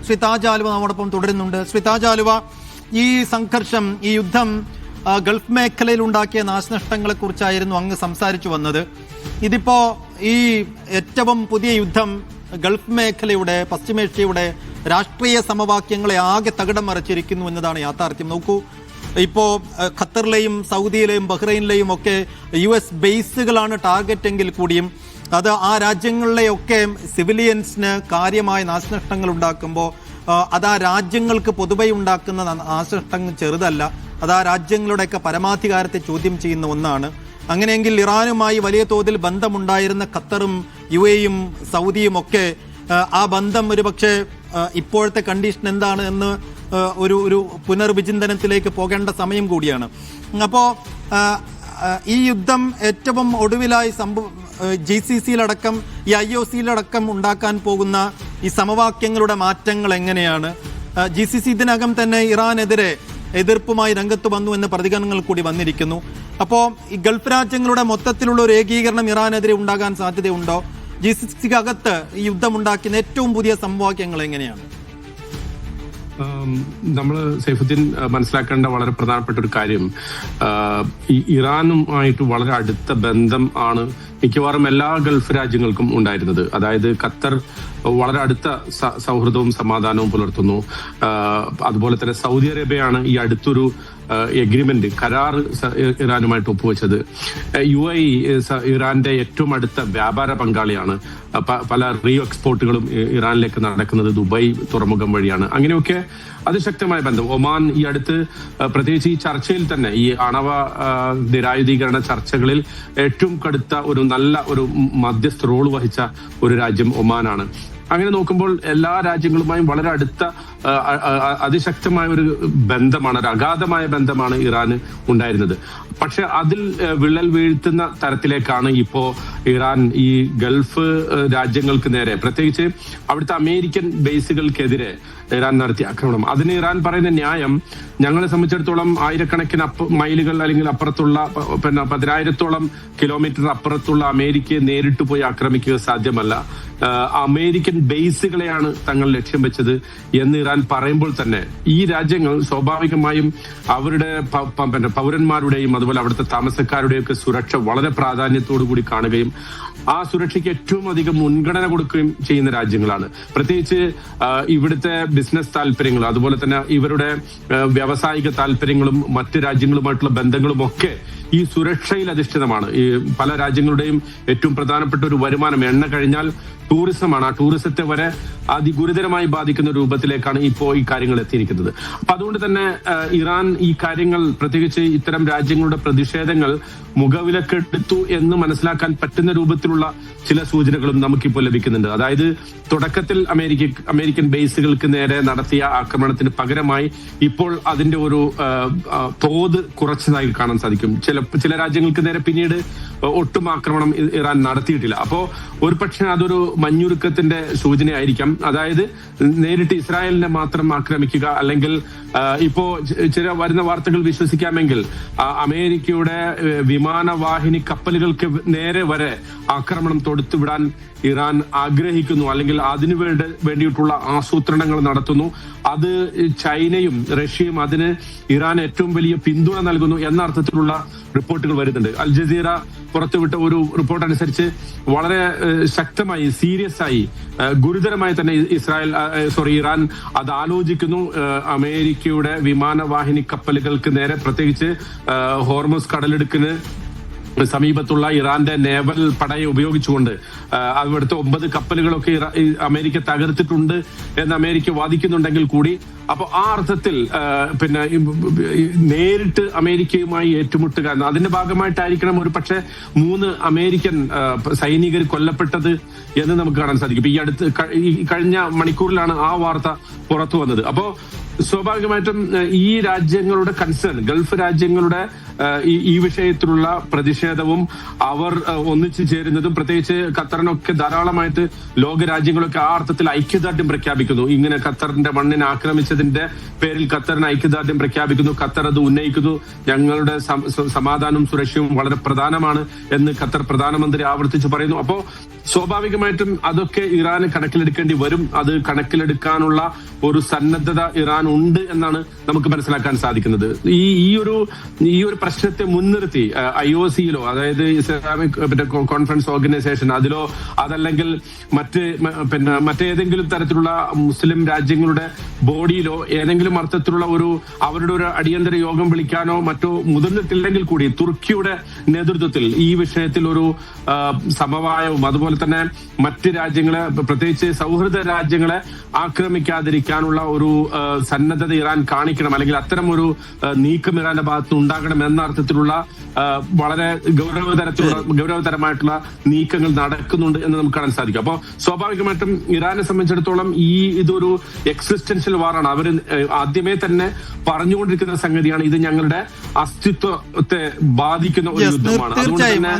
ശ്രീ താജ് ആലുവ നമ്മോടൊപ്പം തുടരുന്നുണ്ട്. ശ്രീ താജ് ആലുവ, ഈ സംഘർഷം, ഈ യുദ്ധം ഗൾഫ് മേഖലയിൽ ഉണ്ടാക്കിയ നാശനഷ്ടങ്ങളെ കുറിച്ചായിരുന്നു അങ്ങ് സംസാരിച്ചു വന്നത്. ഇതിപ്പോ ഈ ഏറ്റവും പുതിയ യുദ്ധം ഗൾഫ് മേഖലയുടെ, പശ്ചിമേഷ്യയുടെ രാഷ്ട്രീയ സമവാക്യങ്ങളെ ആകെ തകിടം മറിച്ചിരിക്കുന്നു എന്നതാണ് യാഥാർത്ഥ്യം. നോക്കൂ, ഇപ്പോ ഖത്തറിലെയും സൗദിയിലെയും ബഹ്റൈനിലെയും ഒക്കെ US ബേസുകളാണ് ടാർഗറ്റ് എങ്കിൽ കൂടിയും അത് ആ രാജ്യങ്ങളിലെയൊക്കെ സിവിലിയൻസിന് കാര്യമായ നാശനഷ്ടങ്ങൾ ഉണ്ടാക്കുമ്പോൾ അത് ആ രാജ്യങ്ങൾക്ക് പൊതുവെ ഉണ്ടാക്കുന്ന നാശനഷ്ടങ്ങൾ ചെറുതല്ല. അത് ആ രാജ്യങ്ങളുടെയൊക്കെ പരമാധികാരത്തെ ചോദ്യം ചെയ്യുന്ന ഒന്നാണ്. അങ്ങനെയെങ്കിൽ ഇറാനുമായി വലിയ തോതിൽ ബന്ധമുണ്ടായിരുന്ന ഖത്തറും UAEയും സൗദിയും ഒക്കെ ആ ബന്ധം ഒരുപക്ഷെ ഇപ്പോഴത്തെ കണ്ടീഷൻ എന്താണ് എന്ന് ഒരു പുനർവിചിന്തനത്തിലേക്ക് പോകേണ്ട സമയം കൂടിയാണ്. അപ്പോൾ ഈ യുദ്ധം ഏറ്റവും ഒടുവിലായി GCCയിലടക്കം ഈ IOCയിലടക്കം ഉണ്ടാക്കാൻ പോകുന്ന ഈ സമവാക്യങ്ങളുടെ മാറ്റങ്ങൾ എങ്ങനെയാണ്? GCC ഇതിനകം തന്നെ ഇറാനെതിരെ എതിർപ്പുമായി രംഗത്ത് വന്നു എന്ന പ്രതികരണങ്ങൾ കൂടി വന്നിരിക്കുന്നു. അപ്പോൾ ഈ ഗൾഫ് രാജ്യങ്ങളുടെ മൊത്തത്തിലുള്ള ഒരു ഏകീകരണം ഇറാനെതിരെ ഉണ്ടാകാൻ സാധ്യതയുണ്ടോ? GCCക്കകത്ത് ഈ യുദ്ധമുണ്ടാക്കുന്ന ഏറ്റവും പുതിയ സമവാക്യങ്ങൾ എങ്ങനെയാണ്? നമ്മൾ സൈഫുദ്ദീൻ മനസ്സിലാക്കേണ്ട വളരെ പ്രധാനപ്പെട്ട ഒരു കാര്യം, ഈ ഇറാനുമായിട്ട് വളരെ അടുത്ത ബന്ധം ആണ് മിക്കവാറും എല്ലാ ഗൾഫ് രാജ്യങ്ങൾക്കും ഉണ്ടായിരുന്നത്. അതായത് ഖത്തർ വളരെ അടുത്ത സൗഹൃദവും സമാധാനവും പുലർത്തുന്നു. അതുപോലെ തന്നെ സൗദി അറേബ്യയാണ് ഈ അടുത്തൊരു എഗ്രിമെന്റ്, കരാർ ഇറാനുമായിട്ട് ഒപ്പുവെച്ചത്. UAE ഇറാന്റെ ഏറ്റവും അടുത്ത വ്യാപാര പങ്കാളിയാണ്. പല എക്സ്പോർട്ടുകളും ഇറാനിലേക്ക് നടക്കുന്നത് ദുബായ് തുറമുഖം വഴിയാണ്. അങ്ങനെയൊക്കെ അതിശക്തമായ ബന്ധം. ഒമാൻ ഈ അടുത്ത് പ്രത്യേകിച്ച് ഈ ചർച്ചയിൽ തന്നെ, ഈ ആണവ നിരായുധീകരണ ചർച്ചകളിൽ ഏറ്റവും കടുത്ത നല്ല ഒരു മധ്യസ്ഥ റോൾ വഹിച്ച ഒരു രാജ്യം ഒമാനാണ്. അങ്ങനെ നോക്കുമ്പോൾ എല്ലാ രാജ്യങ്ങളുമായും വളരെ അടുത്ത അതിശക്തമായ ഒരു ബന്ധമാണ്, ഒരു അഗാധമായ ബന്ധമാണ് ഇറാന് ഉണ്ടായിരുന്നത്. പക്ഷെ അതിൽ വിള്ളൽ വീഴ്ത്തുന്ന തരത്തിലേക്കാണ് ഇപ്പോ ഇറാൻ ഈ ഗൾഫ് രാജ്യങ്ങൾക്ക് നേരെ, പ്രത്യേകിച്ച് അവിടുത്തെ അമേരിക്കൻ ബേസുകൾക്കെതിരെ ഇറാൻ നടത്തിയ ആക്രമണം. അതിന് ഇറാൻ പറയുന്ന ന്യായം, ഞങ്ങളെ സംബന്ധിച്ചിടത്തോളം ആയിരക്കണക്കിന് മൈലുകൾ അല്ലെങ്കിൽ അപ്പുറത്തുള്ള 10,000-ഓളം കിലോമീറ്റർ അപ്പുറത്തുള്ള അമേരിക്കയെ നേരിട്ട് പോയി ആക്രമിക്കുക സാധ്യമല്ല, അമേരിക്കൻ ബേസുകളെയാണ് തങ്ങൾ ലക്ഷ്യം വെച്ചത് എന്ന് ഇറാൻ പറയുമ്പോൾ തന്നെ ഈ രാജ്യങ്ങൾ സ്വാഭാവികമായും അവരുടെ പൗരന്മാരുടെയും അതുപോലെ അവിടുത്തെ താമസക്കാരുടെയും ഒക്കെ സുരക്ഷ വളരെ പ്രാധാന്യത്തോടു കൂടി കാണുകയും ആ സുരക്ഷയ്ക്ക് ഏറ്റവും അധികം മുൻഗണന കൊടുക്കുകയും ചെയ്യുന്ന രാജ്യങ്ങളാണ്. പ്രത്യേകിച്ച് ഇവിടുത്തെ ബിസിനസ് താല്പര്യങ്ങൾ, അതുപോലെ തന്നെ ഇവരുടെ വ്യാവസായിക താല്പര്യങ്ങളും മറ്റ് രാജ്യങ്ങളുമായിട്ടുള്ള ബന്ധങ്ങളും ഒക്കെ ഈ സുരക്ഷയിൽ അധിഷ്ഠിതമാണ്. ഈ പല രാജ്യങ്ങളുടെയും ഏറ്റവും പ്രധാനപ്പെട്ട ഒരു വരുമാനം എണ്ണ കഴിഞ്ഞാൽ ടൂറിസമാണ്. ആ ടൂറിസത്തെ വരെ അതിഗുരുതരമായി ബാധിക്കുന്ന രൂപത്തിലേക്കാണ് ഇപ്പോൾ ഈ കാര്യങ്ങൾ എത്തിയിരിക്കുന്നത്. അപ്പൊ അതുകൊണ്ട് തന്നെ ഇറാൻ ഈ കാര്യങ്ങൾ, പ്രത്യേകിച്ച് ഇത്തരം രാജ്യങ്ങളുടെ പ്രതിഷേധങ്ങൾ മുഖവിലക്കെടുത്തു എന്ന് മനസ്സിലാക്കാൻ പറ്റുന്ന രൂപത്തിലുള്ള ചില സൂചനകളും നമുക്കിപ്പോൾ ലഭിക്കുന്നുണ്ട്. അതായത് തുടക്കത്തിൽ അമേരിക്കൻ ബേസുകൾക്ക് നേരെ നടത്തിയ ആക്രമണത്തിന് പകരമായി ഇപ്പോൾ അതിന്റെ ഒരു തോത് കുറച്ചതായി കാണാൻ സാധിക്കും. ചില രാജ്യങ്ങൾക്ക് നേരെ പിന്നീട് ഒട്ടും ആക്രമണം ഇറാൻ നടത്തിയിട്ടില്ല. അപ്പോ ഒരു പക്ഷേ അതൊരു മഞ്ഞുരുക്കത്തിന്റെ സൂചനയായിരിക്കാം. അതായത് നേരിട്ട് ഇസ്രായേലിനെ മാത്രം ആക്രമിക്കുക, അല്ലെങ്കിൽ ഇപ്പോ ചില വരുന്ന വാർത്തകൾ വിശ്വസിക്കാമെങ്കിൽ അമേരിക്കയുടെ വിമാനവാഹിനി കപ്പലുകൾക്ക് നേരെ വരെ ആക്രമണം തൊടുത്തുവിടാൻ ഇറാൻ ആഗ്രഹിക്കുന്നു, അല്ലെങ്കിൽ അതിനു വേണ്ടിയിട്ടുള്ള ആസൂത്രണങ്ങൾ നടത്തുന്നു. അത് ചൈനയും റഷ്യയും അതിന് ഇറാൻ ഏറ്റവും വലിയ പിന്തുണ നൽകുന്നു എന്ന അർത്ഥത്തിലുള്ള റിപ്പോർട്ടുകൾ വരുന്നുണ്ട്. അൽ ജസീറ പുറത്തുവിട്ട ഒരു റിപ്പോർട്ട് അനുസരിച്ച് വളരെ ശക്തമായി, സീരിയസ് ആയി, ഗുരുതരമായി തന്നെ ഇറാൻ അത് ആലോചിക്കുന്നു. അമേരിക്കയുടെ വിമാനവാഹിനി കപ്പലുകൾക്ക് നേരെ, പ്രത്യേകിച്ച് ഹോർമുസ് കടലിടുക്കിന് സമീപത്തുള്ള ഇറാന്റെ നേവൽ പടയെ ഉപയോഗിച്ചുകൊണ്ട് അവിടുത്തെ 9 കപ്പലുകളൊക്കെ അമേരിക്ക തകർത്തിട്ടുണ്ട് എന്ന് അമേരിക്ക വാദിക്കുന്നുണ്ടെങ്കിൽ കൂടി, അപ്പൊ ആ അർത്ഥത്തിൽ പിന്നെ നേരിട്ട് അമേരിക്കയുമായി ഏറ്റുമുട്ടുക, അതിന്റെ ഭാഗമായിട്ടായിരിക്കണം ഒരു പക്ഷെ 3 അമേരിക്കൻ സൈനികർ കൊല്ലപ്പെട്ടത് എന്ന് നമുക്ക് കാണാൻ സാധിക്കും. ഈ കഴിഞ്ഞ മണിക്കൂറിലാണ് ആ വാർത്ത പുറത്തു വന്നത്. അപ്പോ സ്വാഭാവികമായിട്ടും ഈ രാജ്യങ്ങളുടെ കൺസേൺ, ഗൾഫ് രാജ്യങ്ങളുടെ ഈ വിഷയത്തിലുള്ള പ്രതിഷേധം പ്രതിഷേധവും അവർ ഒന്നിച്ചു ചേരുന്നതും, പ്രത്യേകിച്ച് ഖത്തറിനൊക്കെ ധാരാളമായിട്ട് ലോകരാജ്യങ്ങളൊക്കെ ആ അർത്ഥത്തിൽ ഐക്യദാർഢ്യം പ്രഖ്യാപിക്കുന്നു. ഇങ്ങനെ ഖത്തറിന്റെ മണ്ണിനെ ആക്രമിച്ചതിന്റെ പേരിൽ ഖത്തറിന് ഐക്യദാർഢ്യം പ്രഖ്യാപിക്കുന്നു. ഖത്തർ അത് ഉന്നയിക്കുന്നു. ഞങ്ങളുടെ സമാധാനവും സുരക്ഷയും വളരെ പ്രധാനമാണ് എന്ന് ഖത്തർ പ്രധാനമന്ത്രി ആവർത്തിച്ച് പറയുന്നു. അപ്പോ സ്വാഭാവികമായിട്ടും അതൊക്കെ ഇറാന് കണക്കിലെടുക്കേണ്ടി വരും. അത് കണക്കിലെടുക്കാനുള്ള ഒരു സന്നദ്ധത ഇറാൻ ഉണ്ട് എന്നാണ് നമുക്ക് മനസ്സിലാക്കാൻ സാധിക്കുന്നത്. ഈ ഒരു പ്രശ്നത്തെ മുൻനിർത്തി IOC-യിലോ, അതായത് ഇസ്ലാമിക് കോൺഫറൻസ് ഓർഗനൈസേഷൻ, അതിലോ അതല്ലെങ്കിൽ മറ്റേതെങ്കിലും തരത്തിലുള്ള മുസ്ലിം രാജ്യങ്ങളുടെ ബോഡിയിലോ ഏതെങ്കിലും അർത്ഥത്തിലുള്ള അവരുടെ ഒരു അടിയന്തര യോഗം വിളിക്കാനോ മറ്റോ മുതിർന്നിട്ടില്ലെങ്കിൽ കൂടി തുർക്കിയുടെ നേതൃത്വത്തിൽ ഈ വിഷയത്തിൽ ഒരു സമവായവും അതുപോലെ തന്നെ മറ്റ് രാജ്യങ്ങളെ, പ്രത്യേകിച്ച് സൗഹൃദ രാജ്യങ്ങളെ ആക്രമിക്കാതിരിക്കാനുള്ള ഒരു സന്നദ്ധത ഇറാൻ കാണിക്കണം, അല്ലെങ്കിൽ അത്തരം ഒരു നീക്കം ഇറാന്റെ ഭാഗത്ത് ഉണ്ടാകണം എന്ന അർത്ഥത്തിലുള്ള വളരെ ഗൗരവതരമായിട്ടുള്ള നീക്കങ്ങൾ നടക്കുന്നുണ്ട് എന്ന് നമുക്ക് കാണാൻ സാധിക്കും. അപ്പോൾ സ്വാഭാവികമായിട്ടും ഇറാനെ സംബന്ധിച്ചിടത്തോളം ഇതൊരു എക്സിസ്റ്റൻഷ്യൽ വാറാണ്. അവർ ആദ്യമേ തന്നെ പറഞ്ഞുകൊണ്ടിരിക്കുന്ന സംഗതിയാണ്, ഇത് ഞങ്ങളുടെ അസ്തിത്വത്തെ ബാധിക്കുന്ന ഒരു യുദ്ധമാണ്. അതുകൊണ്ട് തന്നെ